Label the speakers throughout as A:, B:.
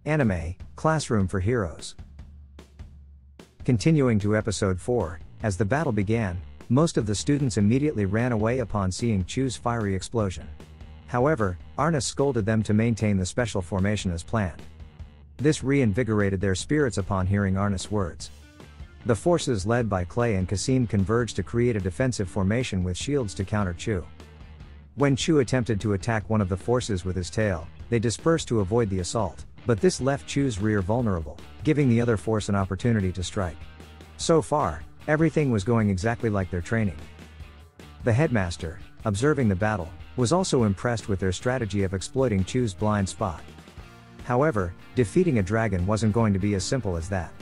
A: Anime, Classroom for Heroes. Continuing to episode 4, as the battle began, most of the students immediately ran away upon seeing Chu's fiery explosion. However, Arnest scolded them to maintain the special formation as planned. This reinvigorated their spirits upon hearing Arnest's words. The forces led by Clay and Kasim converged to create a defensive formation with shields to counter Chu. When Chu attempted to attack one of the forces with his tail, they dispersed to avoid the assault, but this left Chu's rear vulnerable, giving the other force an opportunity to strike. So far, everything was going exactly like their training. The headmaster, observing the battle, was also impressed with their strategy of exploiting Chu's blind spot. However, defeating a dragon wasn't going to be as simple as that.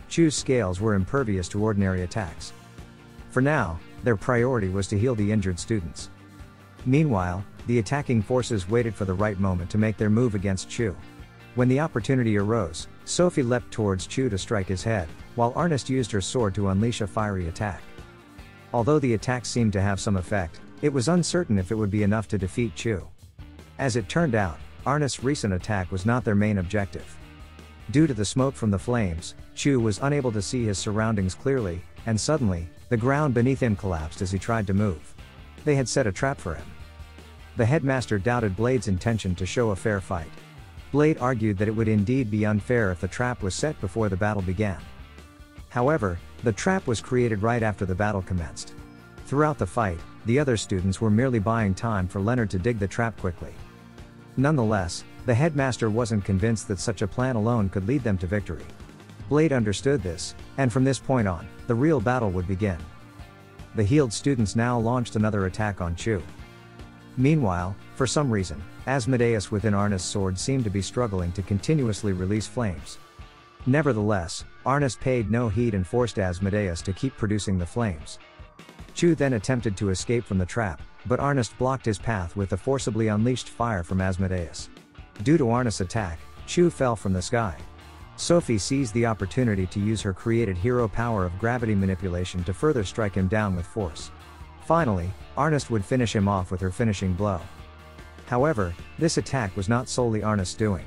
A: Chu's scales were impervious to ordinary attacks. For now, their priority was to heal the injured students. Meanwhile, the attacking forces waited for the right moment to make their move against Chu. When the opportunity arose, Sophie leapt towards Chu to strike his head, while Arnest used her sword to unleash a fiery attack. Although the attack seemed to have some effect, it was uncertain if it would be enough to defeat Chu. As it turned out, Arnest's recent attack was not their main objective. Due to the smoke from the flames, Chu was unable to see his surroundings clearly, and suddenly, the ground beneath him collapsed as he tried to move. They had set a trap for him. The headmaster doubted Blade's intention to show a fair fight. Blade argued that it would indeed be unfair if the trap was set before the battle began. However, the trap was created right after the battle commenced. Throughout the fight, the other students were merely buying time for Leonard to dig the trap quickly. Nonetheless, the headmaster wasn't convinced that such a plan alone could lead them to victory. Blade understood this, and from this point on, the real battle would begin. The healed students now launched another attack on Chu. Meanwhile, for some reason, Asmodeus within Arnest's sword seemed to be struggling to continuously release flames. Nevertheless, Arnest paid no heed and forced Asmodeus to keep producing the flames. Chu then attempted to escape from the trap, but Arnest blocked his path with the forcibly unleashed fire from Asmodeus. Due to Arnest's attack, Chu fell from the sky. Sophie seized the opportunity to use her created hero power of gravity manipulation to further strike him down with force. Finally, Arnest would finish him off with her finishing blow. However, this attack was not solely Arnest's doing.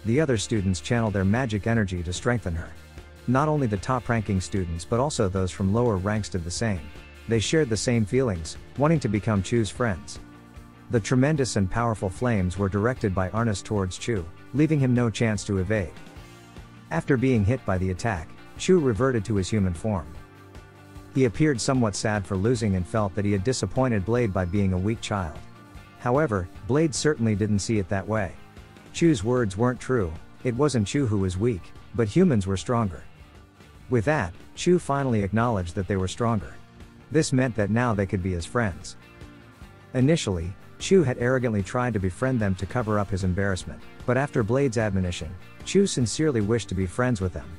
A: The other students channeled their magic energy to strengthen her. Not only the top-ranking students but also those from lower ranks did the same. They shared the same feelings, wanting to become Chu's friends. The tremendous and powerful flames were directed by Arnest towards Chu, leaving him no chance to evade. After being hit by the attack, Chu reverted to his human form. He appeared somewhat sad for losing and felt that he had disappointed Blade by being a weak child. However, Blade certainly didn't see it that way. Chu's words weren't true, it wasn't Chu who was weak, but humans were stronger. With that, Chu finally acknowledged that they were stronger. This meant that now they could be his friends. Initially, Chu had arrogantly tried to befriend them to cover up his embarrassment, but after Blade's admonition, Chu sincerely wished to be friends with them.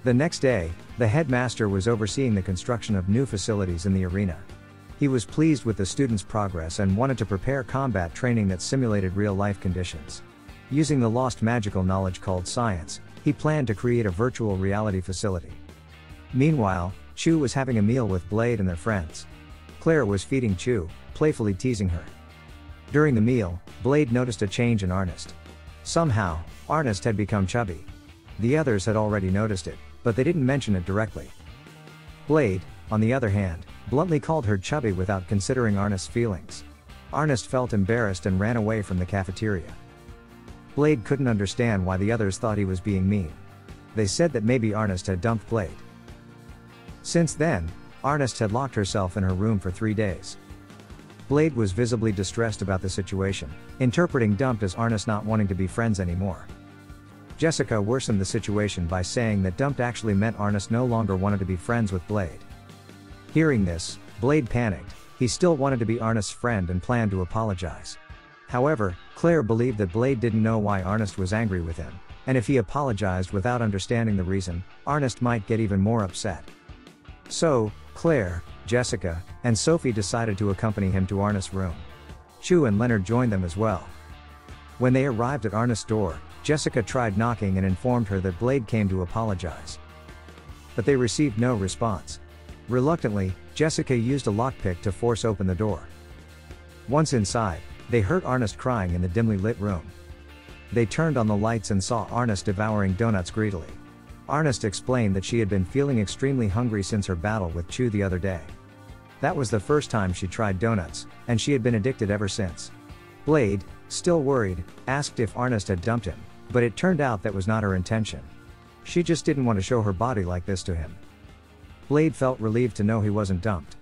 A: The next day, the headmaster was overseeing the construction of new facilities in the arena. He was pleased with the students' progress and wanted to prepare combat training that simulated real-life conditions. Using the lost magical knowledge called science, he planned to create a virtual reality facility. Meanwhile, Chu was having a meal with Blade and their friends. Claire was feeding Chu, playfully teasing her. During the meal, Blade noticed a change in Arnest. Somehow, Arnest had become chubby. The others had already noticed it, but they didn't mention it directly. Blade, on the other hand, bluntly called her chubby without considering Arnest's feelings. Arnest felt embarrassed and ran away from the cafeteria. Blade couldn't understand why the others thought he was being mean. They said that maybe Arnest had dumped Blade. Since then, Arnest had locked herself in her room for 3 days. Blade was visibly distressed about the situation, interpreting dumped as Arnest not wanting to be friends anymore. Jessica worsened the situation by saying that dumped actually meant Arnest no longer wanted to be friends with Blade. Hearing this, Blade panicked. He still wanted to be Arnest's friend and planned to apologize. However, Claire believed that Blade didn't know why Arnest was angry with him, and if he apologized without understanding the reason, Arnest might get even more upset. So, Claire, Jessica, and Sophie decided to accompany him to Arnest's room. Chu and Leonard joined them as well. When they arrived at Arnest's door, Jessica tried knocking and informed her that Blade came to apologize. But they received no response. Reluctantly, Jessica used a lockpick to force open the door. Once inside, they heard Arnest crying in the dimly lit room. They turned on the lights and saw Arnest devouring donuts greedily. Arnest explained that she had been feeling extremely hungry since her battle with Chu the other day. That was the first time she tried donuts, and she had been addicted ever since. Blade, still worried, asked if Arnest had dumped him, but it turned out that was not her intention. She just didn't want to show her body like this to him. Blade felt relieved to know he wasn't dumped.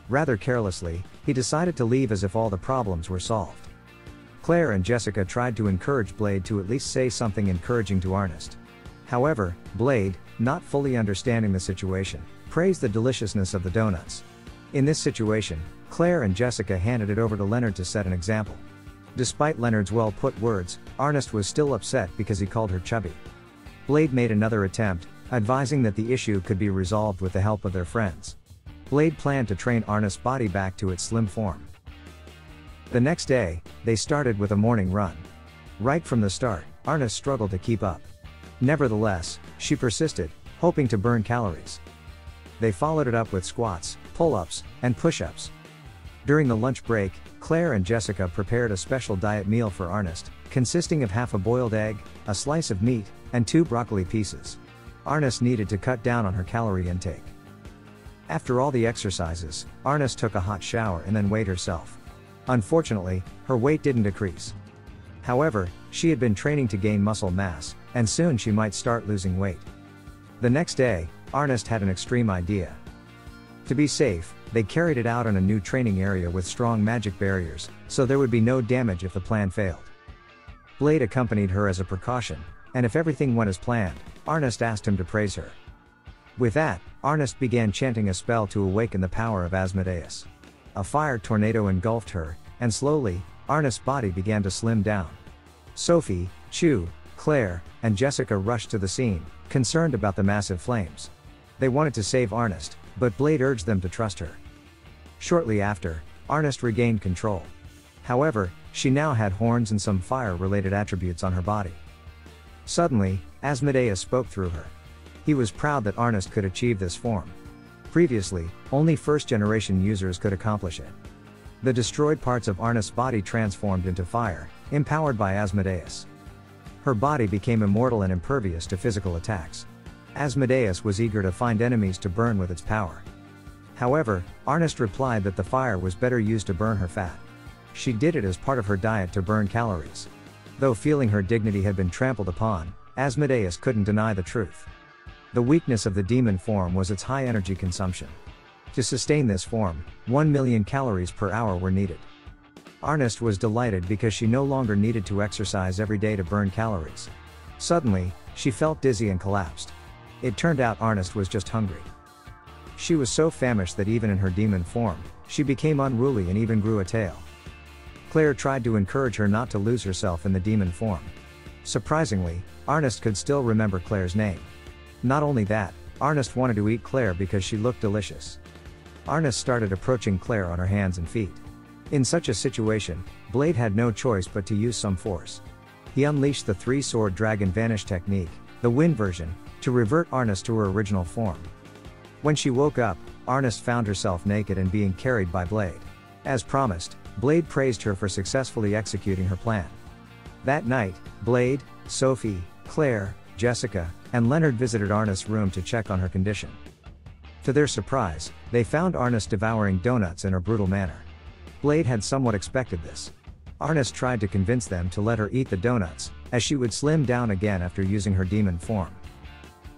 A: Rather carelessly, he decided to leave as if all the problems were solved. Claire and Jessica tried to encourage Blade to at least say something encouraging to Arnest. However, Blade, not fully understanding the situation, praised the deliciousness of the donuts. In this situation, Claire and Jessica handed it over to Leonard to set an example. Despite Leonard's well-put words, Arnest was still upset because he called her chubby. Blade made another attempt, advising that the issue could be resolved with the help of their friends. Blade planned to train Arnest's body back to its slim form. The next day, they started with a morning run. Right from the start, Arnest struggled to keep up. Nevertheless, she persisted, hoping to burn calories. They followed it up with squats, pull-ups, and push-ups. During the lunch break, Claire and Jessica prepared a special diet meal for Arnest, consisting of half a boiled egg, a slice of meat, and 2 broccoli pieces. Arnest needed to cut down on her calorie intake. After all the exercises, Arnest took a hot shower and then weighed herself. Unfortunately, her weight didn't decrease. However, she had been training to gain muscle mass, and soon she might start losing weight. The next day, Arnest had an extreme idea. To be safe, they carried it out in a new training area with strong magic barriers, so there would be no damage if the plan failed. Blade accompanied her as a precaution, and if everything went as planned, Arnest asked him to praise her. With that, Arnest began chanting a spell to awaken the power of Asmodeus. A fire tornado engulfed her, and slowly, Arnest's body began to slim down. Sophie, Chu, Claire, and Jessica rushed to the scene, concerned about the massive flames. They wanted to save Arnest, but Blade urged them to trust her. Shortly after, Arnest regained control. However, she now had horns and some fire-related attributes on her body. Suddenly, Asmodeus spoke through her. He was proud that Arnest could achieve this form. Previously, only first-generation users could accomplish it. The destroyed parts of Arnest's body transformed into fire, empowered by Asmodeus. Her body became immortal and impervious to physical attacks. Asmodeus was eager to find enemies to burn with its power. However, Arnest replied that the fire was better used to burn her fat. She did it as part of her diet to burn calories. Though feeling her dignity had been trampled upon, Asmodeus couldn't deny the truth. The weakness of the demon form was its high energy consumption. To sustain this form, 1 million calories per hour were needed. Arnest was delighted because she no longer needed to exercise every day to burn calories. Suddenly, she felt dizzy and collapsed. It turned out Arnest was just hungry. She was so famished that even in her demon form, she became unruly and even grew a tail. Claire tried to encourage her not to lose herself in the demon form. Surprisingly, Arnest could still remember Claire's name. Not only that, Arnest wanted to eat Claire because she looked delicious. Arnest started approaching Claire on her hands and feet. In such a situation, Blade had no choice but to use some force. He unleashed the 3-sword dragon vanish technique, the wind version, to revert Arnest to her original form. When she woke up, Arnest found herself naked and being carried by Blade. As promised, Blade praised her for successfully executing her plan. That night, Blade, Sophie, Claire, Jessica, and Leonard visited Arnest's room to check on her condition. To their surprise, they found Arnest devouring donuts in a brutal manner. Blade had somewhat expected this. Arnest tried to convince them to let her eat the donuts, as she would slim down again after using her demon form.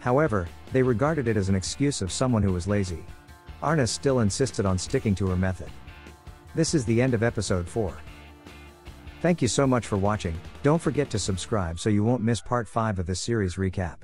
A: However, they regarded it as an excuse of someone who was lazy. Arnest still insisted on sticking to her method. This is the end of episode 4. Thank you so much for watching. Don't forget to subscribe so you won't miss part 5 of this series recap.